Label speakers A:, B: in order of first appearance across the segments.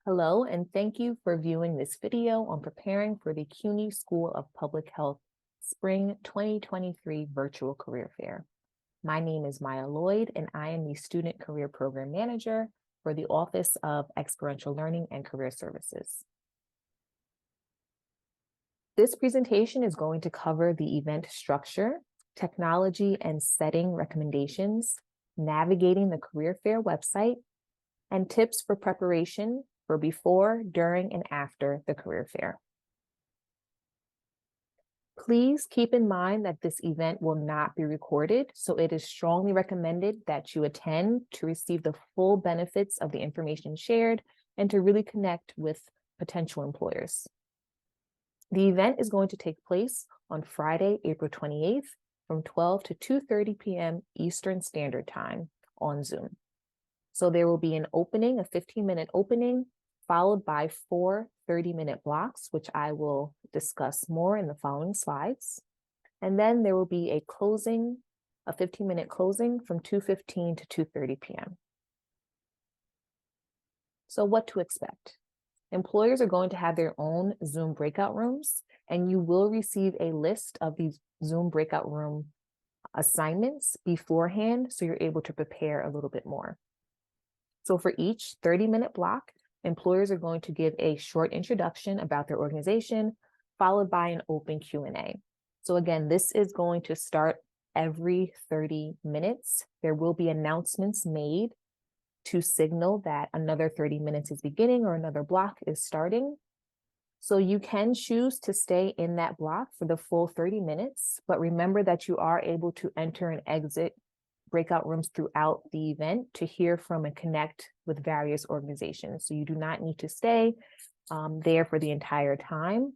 A: Hello, and thank you for viewing this video on preparing for the CUNY School of Public Health Spring 2023 Virtual Career Fair. My name is Maya Lloyd, and I am the Student Career Program Manager for the Office of Experiential Learning and Career Services. This presentation is going to cover the event structure, technology and setting recommendations, navigating the career fair website, and tips for preparation for before, during, and after the career fair. Please keep in mind that this event will not be recorded, so it is strongly recommended that you attend to receive the full benefits of the information shared and to really connect with potential employers. The event is going to take place on Friday, April 28th from 12 to 2:30 p.m. Eastern Standard Time on Zoom. So there will be an opening, a 15-minute opening, followed by 4 30-minute blocks, which I will discuss more in the following slides. And then there will be a closing, a 15-minute closing from 2:15 to 2:30 p.m. So what to expect? Employers are going to have their own Zoom breakout rooms, and you will receive a list of these Zoom breakout room assignments beforehand, so you're able to prepare a little bit more. So for each 30-minute block, employers are going to give a short introduction about their organization, followed by an open Q&A. So again, this is going to start every 30 minutes. There will be announcements made to signal that another 30 minutes is beginning or another block is starting. So you can choose to stay in that block for the full 30 minutes, but remember that you are able to enter and exit breakout rooms throughout the event to hear from and connect with various organizations. So you do not need to stay there for the entire time.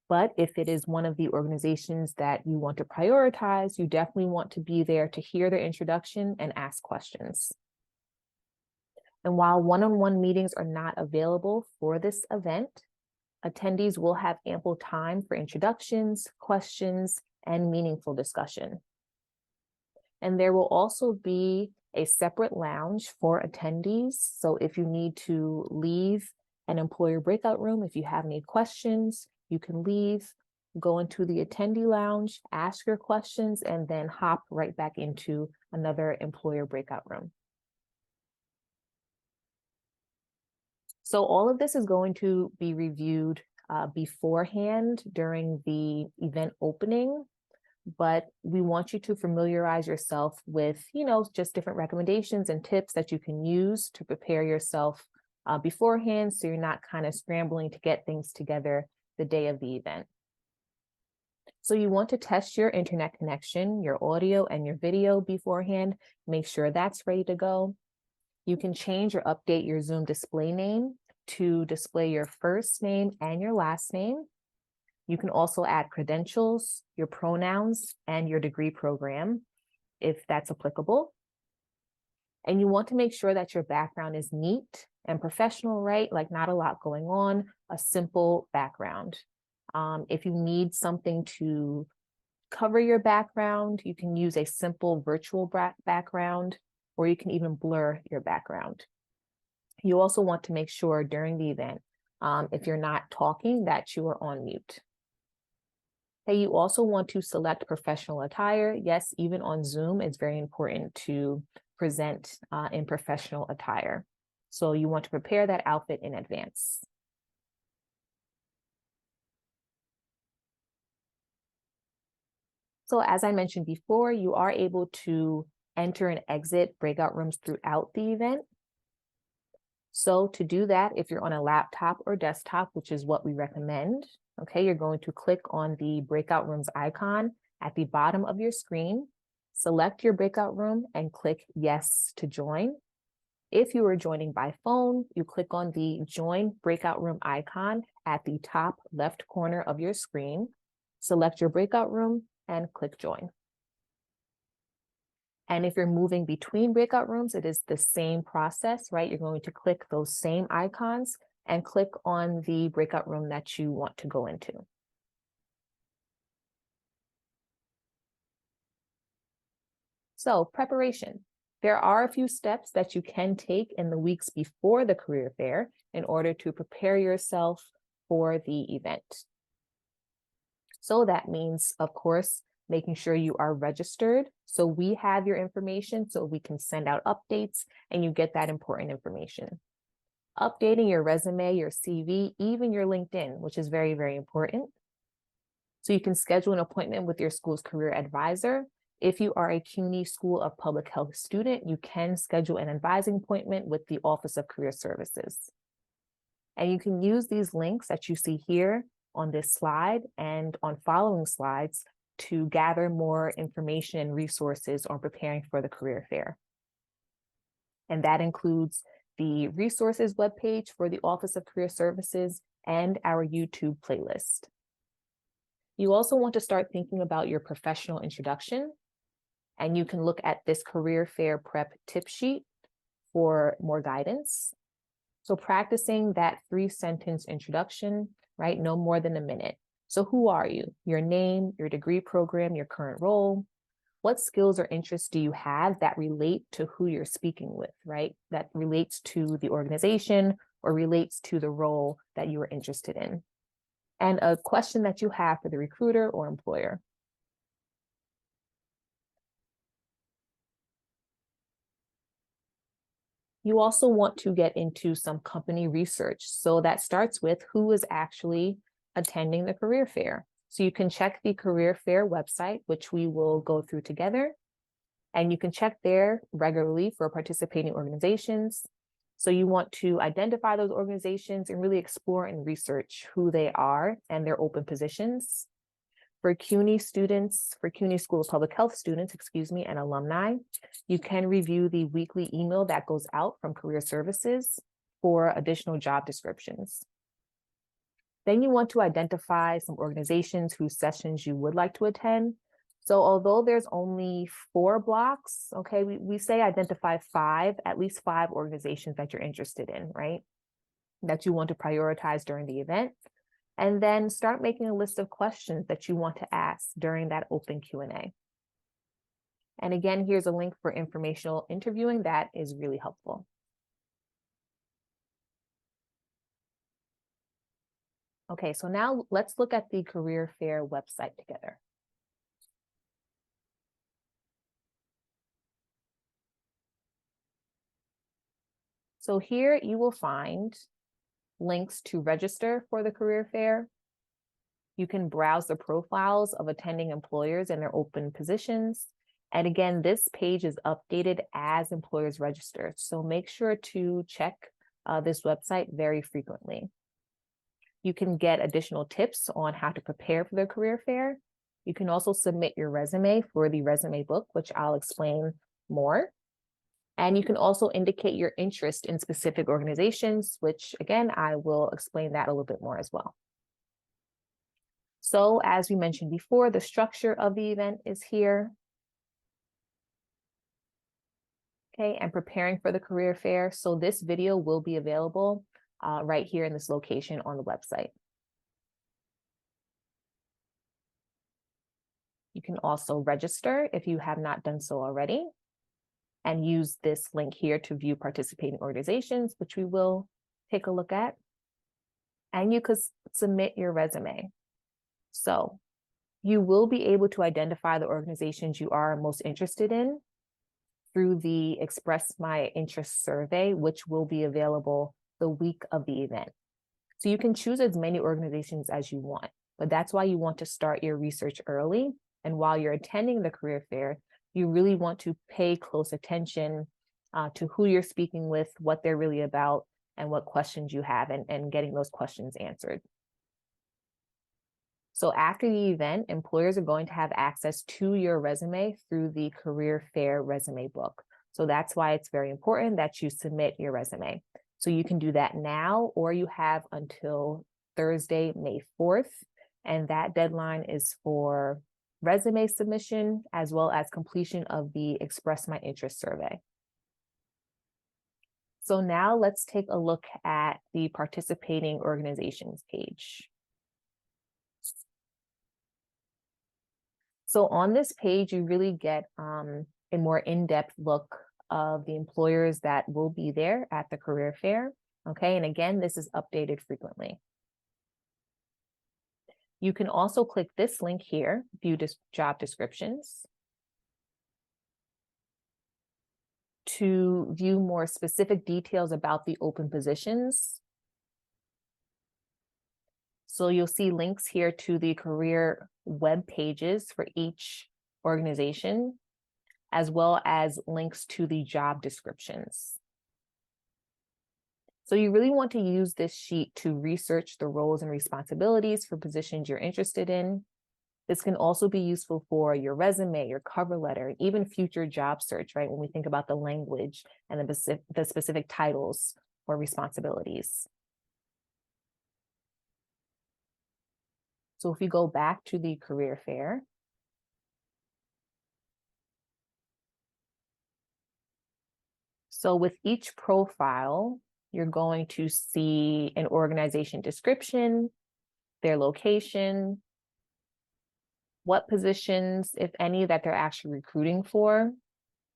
A: But if it is one of the organizations that you want to prioritize, you definitely want to be there to hear their introduction and ask questions. And while one-on-one meetings are not available for this event, attendees will have ample time for introductions, questions, and meaningful discussion. And there will also be a separate lounge for attendees. So if you need to leave an employer breakout room, if you have any questions, you can leave, go into the attendee lounge, ask your questions, and then hop right back into another employer breakout room. So all of this is going to be reviewed beforehand during the event opening, but we want you to familiarize yourself with, just different recommendations and tips that you can use to prepare yourself beforehand, so you're not kind of scrambling to get things together the day of the event. So you want to test your internet connection, your audio and your video beforehand. Make sure that's ready to go. You can change or update your Zoom display name to display your first name and your last name. You can also add credentials, your pronouns, and your degree program, if that's applicable. And you want to make sure that your background is neat and professional, right? Like not a lot going on, a simple background. If you need something to cover your background, you can use a simple virtual background, or you can even blur your background. You also want to make sure during the event, if you're not talking, that you are on mute. Okay, you also want to select professional attire. Yes, even on Zoom, it's very important to present in professional attire. So you want to prepare that outfit in advance. So as I mentioned before, you are able to enter and exit breakout rooms throughout the event. So to do that, if you're on a laptop or desktop, which is what we recommend, okay, you're going to click on the breakout rooms icon at the bottom of your screen, select your breakout room and click yes to join. If you are joining by phone, you click on the join breakout room icon at the top left corner of your screen, select your breakout room and click join. And if you're moving between breakout rooms, it is the same process, right? You're going to click those same icons and click on the breakout room that you want to go into. So preparation. There are a few steps that you can take in the weeks before the career fair in order to prepare yourself for the event. So that means, of course, making sure you are registered. So we have your information so we can send out updates and you get that important information. Updating your resume, your CV, even your LinkedIn, which is very, very important. So you can schedule an appointment with your school's career advisor. If you are a CUNY School of Public Health student, you can schedule an advising appointment with the Office of Career Services. And you can use these links that you see here on this slide and on following slides to gather more information and resources on preparing for the career fair. And that includes the resources webpage for the Office of Career Services and our YouTube playlist. You also want to start thinking about your professional introduction, and you can look at this career fair prep tip sheet for more guidance. So practicing that 3-sentence introduction, right? No more than a minute. So who are you? Your name, your degree program, your current role. What skills or interests do you have that relate to who you're speaking with, right? That relates to the organization or relates to the role that you are interested in. And a question that you have for the recruiter or employer. You also want to get into some company research. So that starts with who is actually attending the career fair. So you can check the career fair website, which we will go through together. And you can check there regularly for participating organizations. So you want to identify those organizations and really explore and research who they are and their open positions. For CUNY students, for CUNY School of Public Health students, and alumni, you can review the weekly email that goes out from Career Services for additional job descriptions. Then you want to identify some organizations whose sessions you would like to attend. So although there's only 4 blocks, okay, we say identify 5, at least 5 organizations that you're interested in, right? That you want to prioritize during the event. And then start making a list of questions that you want to ask during that open Q&A. And again, here's a link for informational interviewing that is really helpful. Okay, so now let's look at the career fair website together. So here you will find links to register for the career fair. You can browse the profiles of attending employers and their open positions. And again, this page is updated as employers register. So make sure to check this website very frequently. You can get additional tips on how to prepare for the career fair. You can also submit your resume for the resume book, which I'll explain more. And you can also indicate your interest in specific organizations, which again, I will explain that a little bit more as well. So as we mentioned before, the structure of the event is here. Okay, and preparing for the career fair. So this video will be available right here in this location on the website. You can also register if you have not done so already, and use this link here to view participating organizations, which we will take a look at. And you could submit your resume. So you will be able to identify the organizations you are most interested in through the Express My Interest survey, which will be available the week of the event. So you can choose as many organizations as you want, but that's why you want to start your research early. And while you're attending the career fair, you really want to pay close attention to who you're speaking with, what they're really about, and what questions you have, and getting those questions answered. So after the event, employers are going to have access to your resume through the career fair resume book. So that's why it's very important that you submit your resume. So you can do that now, or you have until Thursday, May 4th. And that deadline is for resume submission, as well as completion of the Express My Interest survey. So now let's take a look at the participating organizations page. So on this page, you really get a more in-depth look of the employers that will be there at the career fair. Okay, and again, this is updated frequently. You can also click this link here, view job descriptions, to view more specific details about the open positions. So you'll see links here to the career web pages for each organization, as well as links to the job descriptions. So you really want to use this sheet to research the roles and responsibilities for positions you're interested in. This can also be useful for your resume, your cover letter, and even future job search, right? When we think about the language and the specific titles or responsibilities. So if we go back to the career fair, so with each profile, you're going to see an organization description, their location, what positions, if any, that they're actually recruiting for,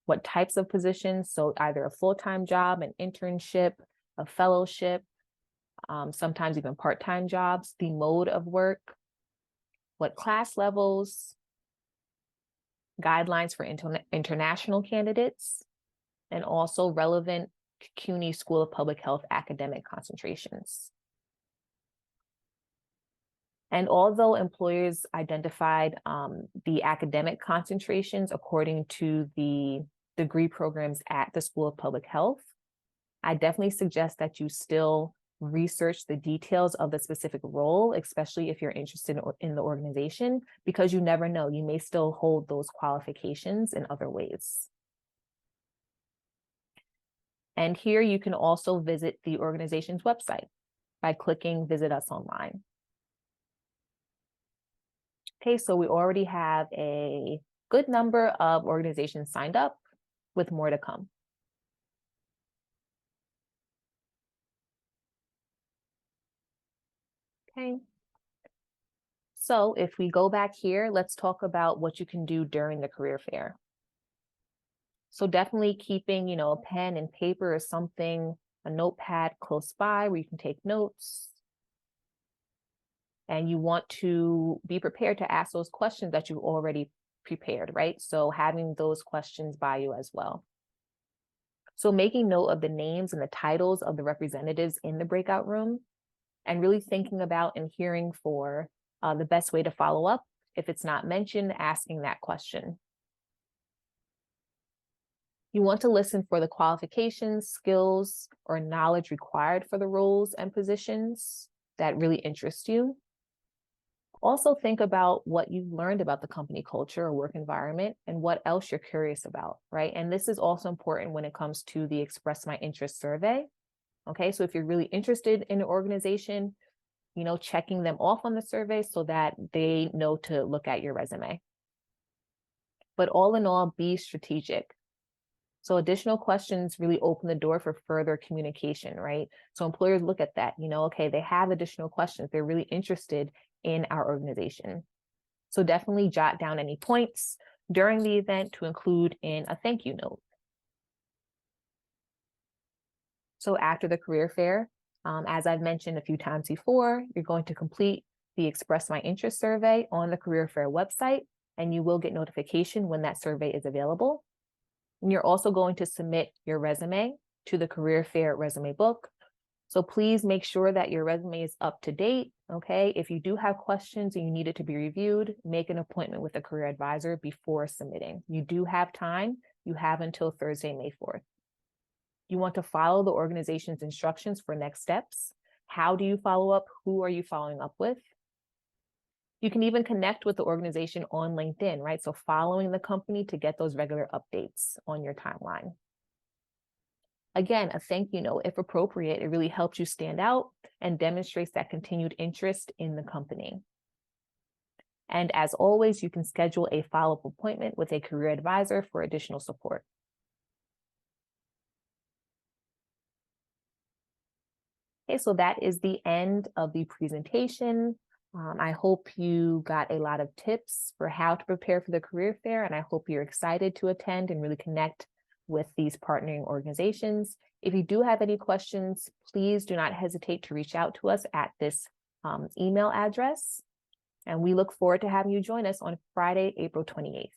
A: what types of positions, so either a full-time job, an internship, a fellowship, sometimes even part-time jobs, the mode of work, what class levels, guidelines for international candidates, and also relevant CUNY School of Public Health academic concentrations. And although employers identified the academic concentrations according to the degree programs at the School of Public Health, I definitely suggest that you still research the details of the specific role, especially if you're interested in the organization, because you never know, you may still hold those qualifications in other ways. And here you can also visit the organization's website by clicking Visit Us Online. Okay, so we already have a good number of organizations signed up, with more to come. Okay. So if we go back here, let's talk about what you can do during the career fair. So definitely keeping, a pen and paper or something, a notepad close by where you can take notes. And you want to be prepared to ask those questions that you've already prepared, right? So having those questions by you as well. So making note of the names and the titles of the representatives in the breakout room, and really thinking about and hearing for the best way to follow up. If it's not mentioned, asking that question. You want to listen for the qualifications, skills, or knowledge required for the roles and positions that really interest you. Also think about what you've learned about the company culture or work environment and what else you're curious about, right? And this is also important when it comes to the Express My Interest survey. Okay, so if you're really interested in an organization, checking them off on the survey so that they know to look at your resume. But all in all, be strategic. So additional questions really open the door for further communication, right? So employers look at that, okay, they have additional questions. They're really interested in our organization. So definitely jot down any points during the event to include in a thank you note. So after the career fair, as I've mentioned a few times before, you're going to complete the Express My Interest survey on the career fair website, and you will get notification when that survey is available. And you're also going to submit your resume to the career fair resume book. So please make sure that your resume is up to date, okay? If you do have questions and you need it to be reviewed, make an appointment with a career advisor before submitting. You do have time. You have until Thursday, May 4th. You want to follow the organization's instructions for next steps. How do you follow up? Who are you following up with? You can even connect with the organization on LinkedIn, right? So following the company to get those regular updates on your timeline. Again, a thank you note, if appropriate, it really helps you stand out and demonstrates that continued interest in the company. And as always, you can schedule a follow-up appointment with a career advisor for additional support. Okay, so that is the end of the presentation. I hope you got a lot of tips for how to prepare for the career fair, and I hope you're excited to attend and really connect with these partnering organizations. If you do have any questions, please do not hesitate to reach out to us at this email address. And we look forward to having you join us on Friday, April 28th.